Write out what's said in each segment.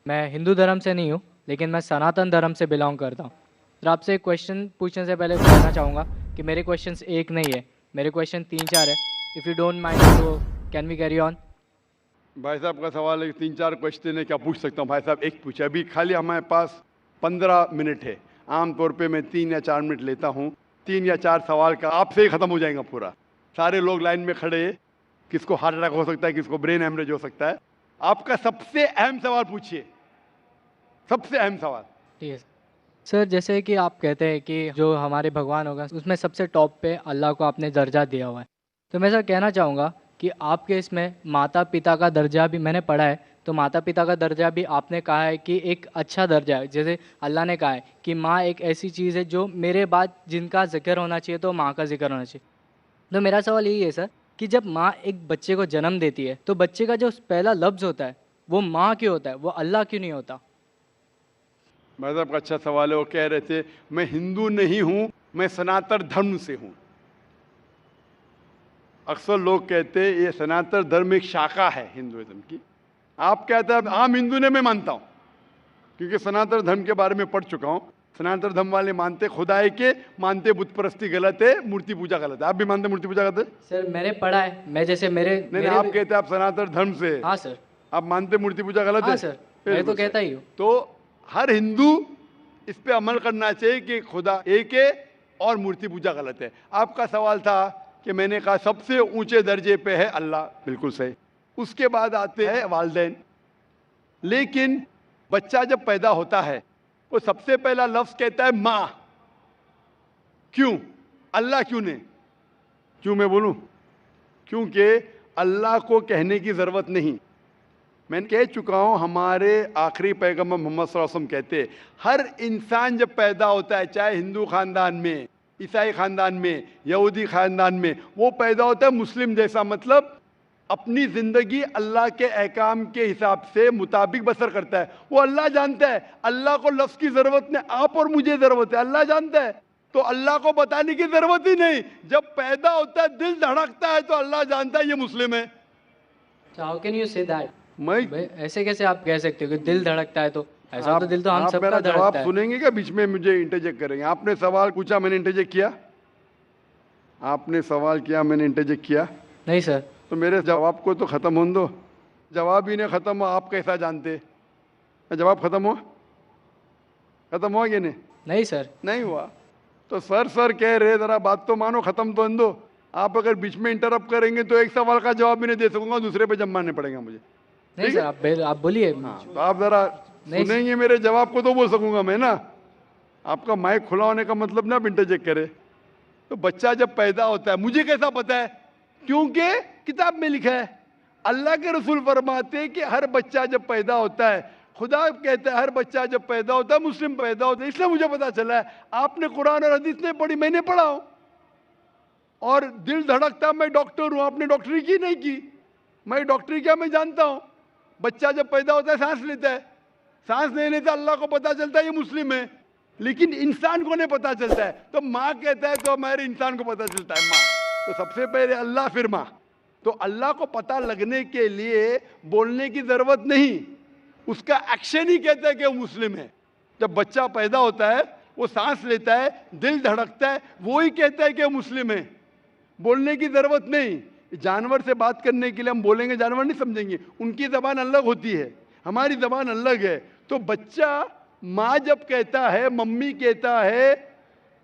मैं हिंदू धर्म से नहीं हूँ, लेकिन मैं सनातन धर्म से बिलोंग करता हूँ। तो आपसे एक क्वेश्चन पूछने से पहले कहना चाहूँगा कि मेरे क्वेश्चंस एक नहीं है, मेरे क्वेश्चन 3-4 है। इफ़ यू डोंट माइंड तो कैन वी कैरी ऑन? भाई साहब का सवाल है कि 3-4 क्वेश्चन है, क्या पूछ सकता हूँ? भाई साहब एक पूछे, अभी खाली हमारे पास 15 मिनट है। आमतौर पे मैं 3 या 4 मिनट लेता हूँ। 3 या 4 सवाल का आपसे ही खत्म हो जाएगा पूरा। सारे लोग लाइन में खड़े हैं, किसको हार्ट अटैक हो सकता है, किसको ब्रेन हेमरेज हो सकता है। आपका सबसे अहम सवाल पूछिए, सबसे अहम सवाल। ठीक है सर। जैसे कि आप कहते हैं कि जो हमारे भगवान होगा उसमें सबसे टॉप पे अल्लाह को आपने दर्जा दिया हुआ है, तो मैं सर कहना चाहूँगा कि आपके इसमें माता पिता का दर्जा भी मैंने पढ़ा है, तो माता पिता का दर्जा भी आपने कहा है कि एक अच्छा दर्जा है। जैसे अल्लाह ने कहा है कि माँ एक ऐसी चीज़ है जो मेरे बाद जिनका जिक्र होना चाहिए तो माँ का जिक्र होना चाहिए। तो मेरा सवाल यही है सर कि जब माँ एक बच्चे को जन्म देती है तो बच्चे का जो पहला लफ्ज़ होता है वो माँ क्यों होता है, वो अल्लाह क्यों नहीं होता? भाई साहब का अच्छा सवाल है। वो कह रहे थे मैं हिंदू नहीं हूँ, मैं सनातन धर्म से हूँ। अक्सर लोग कहते हैं ये सनातन धर्म एक शाखा है हिंदुइज्म की। आप कहते हैं आम हिंदू ने मैं मानता हूं, क्योंकि सनातन धर्म के बारे में पढ़ चुका हूं। सनातन धर्म वाले मानते खुदा है के, मानते बुत परस्ती गलत है, मूर्ति पूजा गलत है। आप भी मानते मूर्ति पूजा गलत है? सर मैंने पढ़ा है, मैं जैसे नहीं, मेरे आप कहते हैं आप सनातन धर्म से, हाँ सर। आप मानते मूर्ति पूजा गलत है? हाँ सर, मैं तो बिल्कुल कहता सही। ही हूँ। तो हर हिंदू इस पे अमल करना चाहिए कि खुदा एक है और मूर्ति पूजा गलत है। आपका सवाल था कि मैंने कहा सबसे ऊंचे दर्जे पे है अल्लाह, बिल्कुल सही। उसके बाद आते हैं वालिदैन। लेकिन बच्चा जब पैदा होता है वो सबसे पहला लफ्ज कहता है मां। क्यों? अल्लाह क्यों नहीं? क्यों मैं बोलूं? क्योंकि अल्लाह को कहने की जरूरत नहीं। मैं कह चुका हूं, हमारे आखिरी पैगंबर मोहम्मद सल्लल्लाहु अलैहि वसल्लम कहते हैं हर इंसान जब पैदा होता है, चाहे हिंदू खानदान में, ईसाई खानदान में, यहूदी खानदान में, वो पैदा होता है मुस्लिम जैसा। मतलब अपनी जिंदगी अल्लाह के अहकाम के हिसाब से मुताबिक बसर करता है। वो अल्लाह जानता है, अल्लाह को लफ्ज की जरूरत नहीं, आप और मुझे जरूरत है, अल्लाह जानता है। तो अल्लाह को बताने की जरूरत ही नहीं। जब पैदा होता है दिल धड़कता है तो अल्लाह जानता है ये मुस्लिम है। How can you say that? मैं भाई ऐसे कैसे आप कह सकते हो कि दिल धड़कता है? तो ऐसा तो दिल तो हम आप सबका मेरा जवाब धड़कता है। सुनेंगे क्या? बीच में मुझे इंटरजेक्ट करेंगे? आपने सवाल पूछा, मैंने इंटरजेक्ट किया? आपने सवाल किया, मैंने इंटरजेक्ट किया? नहीं सर। तो मेरे जवाब को तो खत्म होने दो। जवाब ही नहीं खत्म हुआ, आप कैसा जानते? जवाब खत्म हुआ? खत्म हुआ कि नहीं? नहीं सर। नहीं हुआ। तो सर कह रहे, जरा बात तो मानो, खत्म तो होने दो। आप अगर बीच में इंटरप्ट करेंगे तो एक सवाल का जवाब भी नहीं दे सकूंगा, दूसरे पे जब मानने पड़ेगा मुझे। नहीं ठीक सर, है? आप बोलिए। हाँ, तो आप जरा नहीं सुनेंगे मेरे जवाब को तो बोल सकूंगा मैं ना। आपका माइक खुला होने का मतलब ना आप इंटरजेक्ट करे। तो बच्चा जब पैदा होता है, मुझे कैसा पता है? क्योंकि किताब में लिखा है। अल्लाह के रसूल फरमाते हैं कि हर बच्चा जब पैदा होता है, खुदा कहता है हर बच्चा जब पैदा होता है मुस्लिम पैदा होता है। इसलिए मुझे पता चला है। आपने कुरान और हदीस नहीं पढ़ी, मैंने पढ़ा हूं। और दिल धड़कता, मैं डॉक्टर हूं, आपने डॉक्टरी की नहीं की। मैं डॉक्टरी क्या, मैं जानता हूं। बच्चा जब पैदा होता है सांस लेता है, सांस नहीं लेता, अल्लाह को पता चलता है ये मुस्लिम है, लेकिन इंसान को नहीं पता चलता है। तो माँ कहता है तो हमारे इंसान को पता चलता है माँ। तो सबसे पहले अल्लाह, फिर माँ। तो अल्लाह को पता लगने के लिए बोलने की जरूरत नहीं, उसका एक्शन ही कहता है कि वो मुस्लिम है। जब बच्चा पैदा होता है, वो सांस लेता है, दिल धड़कता है, वो ही कहता है कि वो मुस्लिम है। बोलने की जरूरत नहीं। जानवर से बात करने के लिए हम बोलेंगे, जानवर नहीं समझेंगे, उनकी जबान अलग होती है, हमारी जबान अलग है। तो बच्चा माँ जब कहता है, मम्मी कहता है,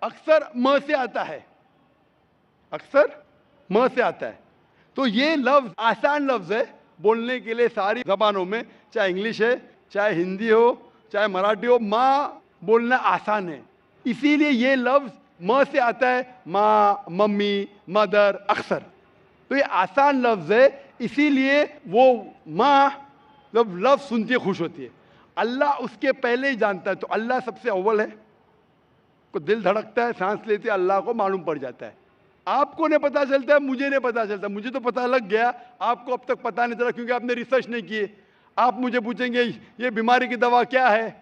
अक्सर म से आता है, अक्सर म से आता है। तो ये लफ्ज आसान लफ्ज है बोलने के लिए सारी जबानों में, चाहे इंग्लिश है, चाहे हिंदी हो, चाहे मराठी हो, माँ बोलना आसान है। इसीलिए ये लफ्ज म से आता है, माँ, मम्मी, मदर, अक्सर। तो ये आसान लफ्ज है, इसीलिए वो माँ जब लफ्ज सुनती है खुश होती है। अल्लाह उसके पहले ही जानता है, तो अल्लाह सबसे अव्वल है। को दिल धड़कता है, सांस लेते है, अल्लाह को मालूम पड़ जाता है। आपको नहीं पता चलता है, मुझे नहीं पता चलता। मुझे तो पता लग गया, आपको अब तक पता नहीं चला क्योंकि आपने रिसर्च नहीं किए। आप मुझे पूछेंगे ये बीमारी की दवा क्या है,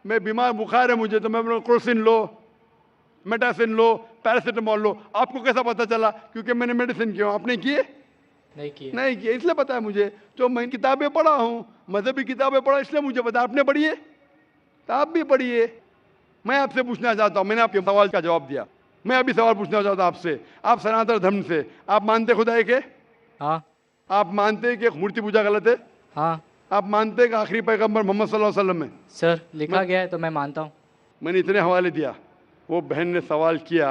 मैं बीमार, बुखार है मुझे, तो मैं बोलूँगा क्रोसिन लो, मेटासिन लो, पैरासिटामोल लो। आपको कैसा पता चला? क्योंकि मैंने मेडिसिन किया, आपने किए? नहीं किए। नहीं किए, इसलिए पता है मुझे। जो मैं किताबें पढ़ा हूँ, मजहबी किताबें पढ़ा, इसलिए मुझे पता। आपने पढ़ी है तो आप भी पढ़िए। मैं आपसे पूछना चाहता हूँ, मैंने आपके सवाल का जवाब दिया, मैं अभी सवाल पूछना चाहता हूँ आपसे। आप सनातन धर्म से, आप मानते खुदा एक है? हाँ। आप मानते हैं कि मूर्ति पूजा गलत है? हाँ आप मानते हैं कि आखिरी पैगंबर मोहम्मद सल्लल्लाहु अलैहि वसल्लम है? सर, लिखा गया है तो मैं मानता हूँ। मैंने इतने हवाले दिया, वो बहन ने सवाल किया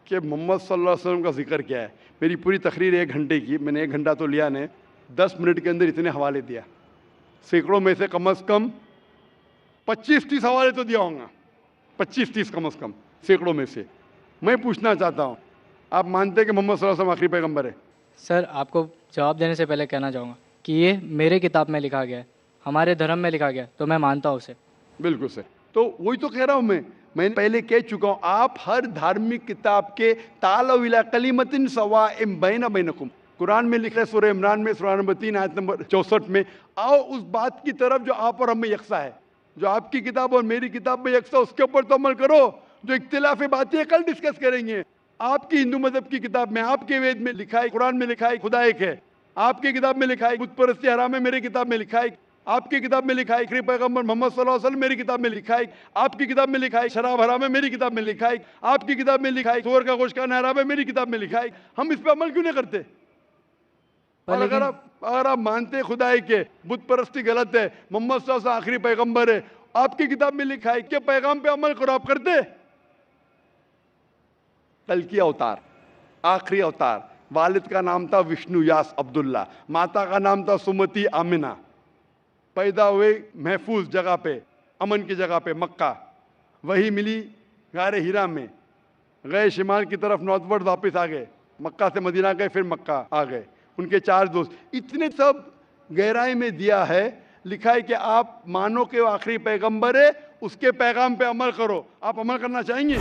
कि मोहम्मद सल्लल्लाहु अलैहि वसल्लम का जिक्र क्या है। मेरी पूरी तकरीर 1 घंटे की, मैंने 1 घंटा तो लिया ने, 10 मिनट के अंदर इतने हवाले दिया। सैकड़ों में से कम 25-30 हवाले तो दिया होगा, 25-30 कम से कम, सैकड़ों में से। मैं पूछना चाहता हूँ, आप मानते हैं कि मोहम्मद सल्लल्लाहु अलैहि वसल्लम आखिरी पैगंबर है? सर, आपको जवाब देने से पहले कहना चाहूँगा कि ये मेरे किताब में लिखा गया है, हमारे धर्म में लिखा गया है, तो मैं मानता हूँ उसे। बिल्कुल सर। तो वही तो कह रहा हूं मैं पहले कह चुका हूं, आप हर धार्मिक किताब के तालव इला कलिमतिन सवाइम बैना बैनकुम, कुरान में लिखा है सूरह इमरान में सूरह नंबर 3 आयत नंबर 64 में, आओ उस बात की तरफ जो आप और हम में यकसा है। जो आपकी किताब और मेरी किताब में यकसा, उसके ऊपर तो अमल करो। जो इख्तिलाफी बातें कल डिस्कस करेंगे। आपकी हिंदू मजहब की किताब में, आपके वेद में लिखा है, कुरान में लिखा है खुदा एक है। आपकी किताब में लिखा है बुत परस्ती हराम है, मेरी किताब में लिखा है। आपकी किताब में लिखा है आखिरी पैगंबर मोहम्मद सल्लल्लाहु अलैहि वसल्लम, मेरी किताब में लिखा है। आपकी किताब में लिखा है शराब हराम है, मेरी किताब में लिखा है। आपकी किताब में लिखा है सूअर का गोश्त खाना हराम है, मेरी किताब में लिखा है। हम इस पे अमल क्यों नहीं करते? पर और लेकिन अगर आप मानते खुदाई के बुत परस्ती गलत है, मोहम्मद सल्लल्लाहु अलैहि वसल्लम आखिरी पैगंबर है, आपकी किताब में लिखा है कि पैगाम पे अमल करो, आप करते? कल की अवतार, आखिरी अवतार, वालिद का नाम था विष्णु यास अब्दुल्ला, माता का नाम था सुमति आमिना। पैदा हुए महफूज जगह पे, अमन की जगह पे, मक्का। वही मिली गारे हीरा में, गए शिमाल की तरफ नॉर्थवर्ड, वापस आ गए, मक्का से मदीना गए, फिर मक्का आ गए। उनके 4 दोस्त, इतने सब गहराई में दिया है। लिखा है कि आप मानो कि वो आखिरी पैगंबर है, उसके पैगाम पे अमल करो। आप अमल करना चाहेंगे?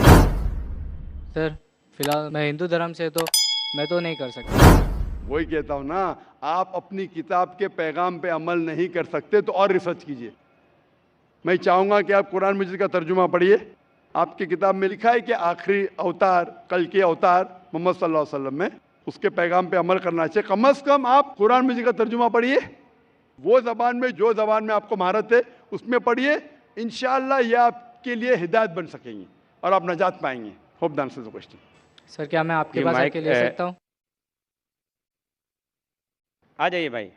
सर, फिलहाल मैं हिंदू धर्म से, तो मैं तो नहीं कर सकता। वही कहता हूं ना, आप अपनी किताब के पैगाम पे अमल नहीं कर सकते तो और रिसर्च कीजिए। मैं चाहूंगा कि आप कुरान मजीद का तर्जुमा पढ़िए। आपकी किताब में लिखा है कि आखिरी अवतार, कल के अवतार मोहम्मद सल्लल्लाहु अलैहि वसल्लम में, उसके पैगाम पे अमल करना चाहिए। कम से कम आप कुरान मजीद का तर्जुमा पढ़िए, वो जबान में, जो जबान में आपको महारत है उसमें पढ़िए। इंशाअल्लाह ये आपके लिए हिदायत बन सकेंगी और आप नजात पाएंगे। Hope the answer the question. Sir, क्या मैं आपके ये पास माइक आके ले सकता हूँ? आ जाइए भाई।